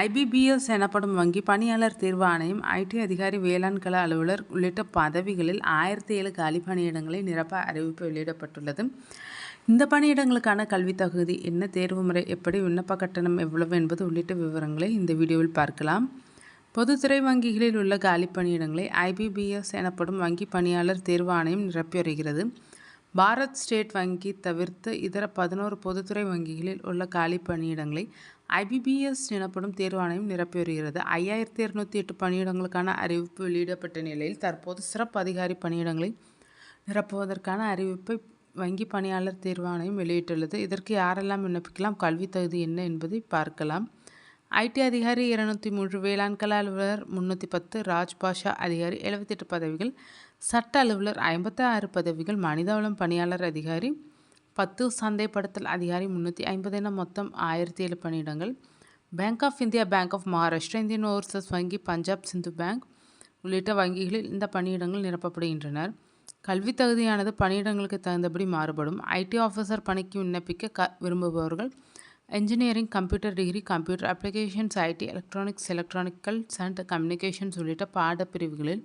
IBPS எனப்படும் வங்கி பணியாளர் தேர்வு ஆணையம் ஐடி அதிகாரி, வேளாண் கள அலுவலர் உள்ளிட்ட பதவிகளில் 1007 காலி பணியிடங்களை நிரப்ப அறிவிப்பு வெளியிடப்பட்டுள்ளது. இந்த பணியிடங்களுக்கான கல்வித் தகுதி என்ன, தேர்வு முறை எப்படி, விண்ணப்ப கட்டணம் எவ்வளவு என்பது உள்ளிட்ட விவரங்களை இந்த வீடியோவில் பார்க்கலாம். பொதுத்துறை வங்கிகளில் உள்ள காலி பணியிடங்களை ஐபிபிஎஸ் எனப்படும் வங்கி பணியாளர் தேர்வு ஆணையம் நிரப்பி வருகிறது. பாரத் ஸ்டேட் வங்கி தவிர்த்து இதர 11 பொதுத்துறை வங்கிகளில் உள்ள காலி பணியிடங்களை ஐபிபிஎஸ் எனப்படும் தேர்வு ஆணையம் நிரப்பி வருகிறது. 5208 பணியிடங்களுக்கான அறிவிப்பு வெளியிடப்பட்ட நிலையில் தற்போது சிறப்பு அதிகாரி பணியிடங்களை நிரப்புவதற்கான அறிவிப்பை வங்கி பணியாளர் தேர்வு ஆணையம் வெளியிட்டுள்ளது. இதற்கு யாரெல்லாம் விண்ணப்பிக்கலாம், கல்வி தகுதி என்ன என்பதை பார்க்கலாம். ஐடி அதிகாரி 203, வேளாண் கள அலுவலர் 310, ராஜ்பாஷா அதிகாரி 78 பதவிகள், சட்ட அலுவலர் 56 பதவிகள், மனிதவளம் பணியாளர் அதிகாரி 10, சந்தைப்படுத்தல் அதிகாரி 350 என மொத்தம் 1007 பணியிடங்கள். Bank of India, bank of Maharashtra, Indian overseas வங்கி, பஞ்சாப் சிந்து பேங்க் உள்ளிட்ட வங்கிகளில் இந்த பணியிடங்கள் நிரப்பப்படுகின்றனர். கல்வி தகுதியானது பணியிடங்களுக்கு தகுந்தபடி மாறுபடும். ஐடி ஆஃபீஸர் பணிக்கு விண்ணப்பிக்க விரும்புபவர்கள் engineering, computer degree, computer applications, IT, electronics, electronics and communications உள்ளிட்ட பாடப்பிரிவுகளில்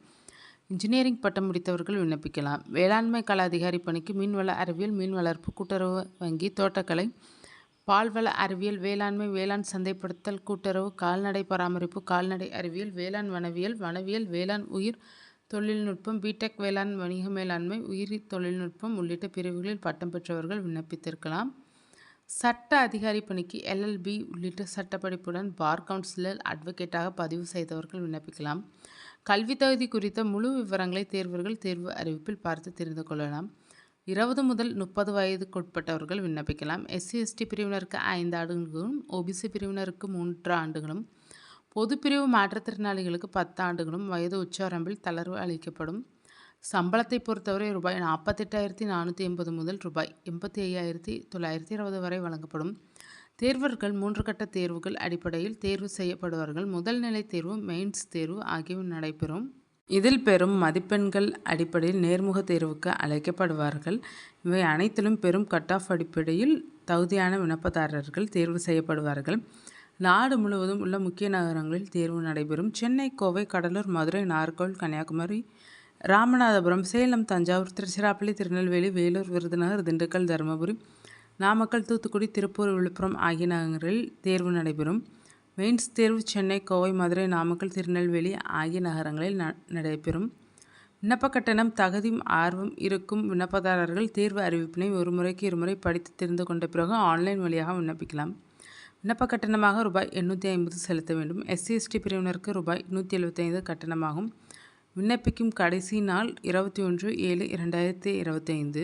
இன்ஜினியரிங் பட்டம் முடித்தவர்கள் விண்ணப்பிக்கலாம். வேளாண்மை கள அதிகாரி பணிக்கு மீன்வள அறிவியல், மீன் வளர்ப்பு, கூட்டுறவு வங்கி, தோட்டக்கலை, பால்வள அறிவியல், வேளாண்மை, வேளாண் சந்தைப்படுத்தல், கூட்டுறவு, கால்நடை பராமரிப்பு, கால்நடை அறிவியல், வேளாண் வனவியல், வனவியல், வேளாண் உயிர் தொழில்நுட்பம், பிடெக், வேளாண் வணிக மேலாண்மை, உயிரி தொழில்நுட்பம் உள்ளிட்ட பிரிவுகளில் பட்டம் பெற்றவர்கள் விண்ணப்பித்திருக்கலாம். சட்ட அதிகாரி பணிக்கு எல்எல்பி உள்ளிட்ட சட்டப்படிப்புடன் பார் கவுன்சிலர், அட்வொகேட்டாக பதிவு செய்தவர்கள் விண்ணப்பிக்கலாம். கல்வி தகுதி குறித்த முழு விவரங்களை தேர்வர்கள் தேர்வு அறிவிப்பில் பார்த்து தெரிந்து கொள்ளலாம். 20 முதல் 30 வயதுக்குட்பட்டவர்கள் விண்ணப்பிக்கலாம். SC/ST பிரிவினருக்கு 5 ஆண்டுகளும், OBC பிரிவினருக்கு 3 ஆண்டுகளும், பொதுப்பிரிவு மாற்றுத்திறனாளிகளுக்கு 10 ஆண்டுகளும் வயது உச்சவரம்பில் தளர்வு அளிக்கப்படும். சம்பளத்தை பொறுத்தவரை ரூபாய் 48,480 முதல் ரூபாய் 85,920 வரை வழங்கப்படும். தேர்வர்கள் 3 கட்ட தேர்வுகள் அடிப்படையில் தேர்வு செய்யப்படுவார்கள். முதல் நிலை தேர்வு, மெயின்ஸ் தேர்வு ஆகியவை நடைபெறும். இதில் பெறும் மதிப்பெண்கள் அடிப்படையில் நேர்முக தேர்வுக்கு அழைக்கப்படுவார்கள். இவை அனைத்திலும் பெறும் கட் ஆஃப் அடிப்படையில் தகுதியான விண்ணப்பதாரர்கள் தேர்வு செய்யப்படுவார்கள். நாடு முழுவதும் உள்ள முக்கிய நகரங்களில் தேர்வு நடைபெறும். சென்னை, கோவை, கடலூர், மதுரை, நாகர்கோவில், கன்னியாகுமரி, ராமநாதபுரம், சேலம், தஞ்சாவூர், திருச்சிராப்பள்ளி, திருநெல்வேலி, வேலூர், விருதுநகர், திண்டுக்கல், தருமபுரி, நாமக்கல், தூத்துக்குடி, திருப்பூர், விழுப்புரம் ஆகிய நகரங்களில் தேர்வு நடைபெறும். மெயின்ஸ் தேர்வு சென்னை, கோவை, மதுரை, நாமக்கல், திருநெல்வேலி ஆகிய நகரங்களில் நடைபெறும். விண்ணப்ப கட்டணம். தகுதி ஆர்வம் இருக்கும் விண்ணப்பதாரர்கள் தேர்வு அறிவிப்பினை ஒரு முறைக்கு இருமுறை படித்து தெரிந்து கொண்ட பிறகு ஆன்லைன் வழியாக விண்ணப்பிக்கலாம். விண்ணப்ப கட்டணமாக ரூபாய் 850 செலுத்த வேண்டும். SC/ST பிரிவினருக்கு ரூபாய் 175 கட்டணமாகும். விண்ணப்பிக்கும் கடைசி நாள் 21/7/2025.